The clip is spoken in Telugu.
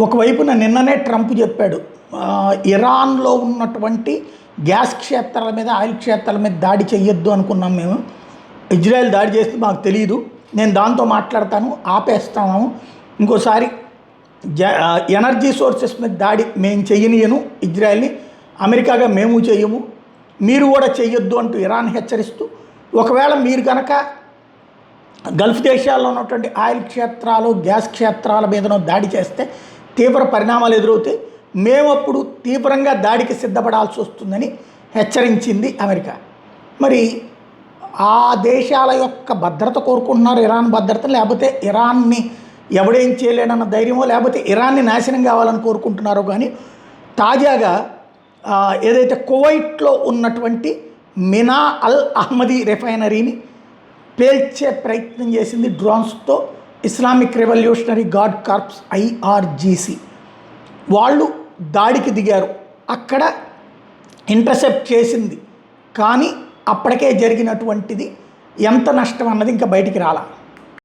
ఒకవైపున నిన్ననే ట్రంప్ చెప్పాడు, ఇరాన్లో ఉన్నటువంటి గ్యాస్ క్షేత్రాల మీద, ఆయిల్ క్షేత్రాల మీద దాడి చెయ్యొద్దు అనుకున్నాం మేము. ఇజ్రాయెల్ దాడి చేస్తే మాకు తెలియదు, నేను దాంతో మాట్లాడతాను, ఆపేస్తాము. ఇంకోసారి ఎనర్జీ సోర్సెస్ మీద దాడి మేము చెయ్యనియను, ఇజ్రాయెల్ని అమెరికాగా మేము చెయ్యము, మీరు కూడా చెయ్యొద్దు అంటూ ఇరాన్ హెచ్చరిస్తూ, ఒకవేళ మీరు కనుక గల్ఫ్ దేశాల్లో ఉన్నటువంటి ఆయిల్ క్షేత్రాలు, గ్యాస్ క్షేత్రాల మీదనో దాడి చేస్తే తీవ్ర పరిణామాలు ఎదురవుతాయి, మేమప్పుడు తీవ్రంగా దాడికి సిద్ధపడాల్సి వస్తుందని హెచ్చరించింది అమెరికా. మరి ఆ దేశాల యొక్క భద్రత కోరుకుంటున్నారు, ఇరాన్ భద్రత, లేకపోతే ఇరాన్ని ఎవడేం చేయలేనన్న ధైర్యమో, లేకపోతే ఇరాన్ని నాశనం కావాలని కోరుకుంటున్నారో. కానీ తాజాగా ఏదైతే కువైట్లో ఉన్నటువంటి మినా అల్ అహ్మదీ రిఫైనరీని పేల్చే ప్రయత్నం చేసింది డ్రోన్స్తో Islamic revolutionary guard corps IRGC. వాళ్ళు దాడికి దిగారు, అక్కడ ఇంటర్సెప్ట్ చేసింది, కానీ అప్పటికే జరిగినటువంటిది ఎంత నష్టం అన్నది ఇంకా బయటికి రాలా.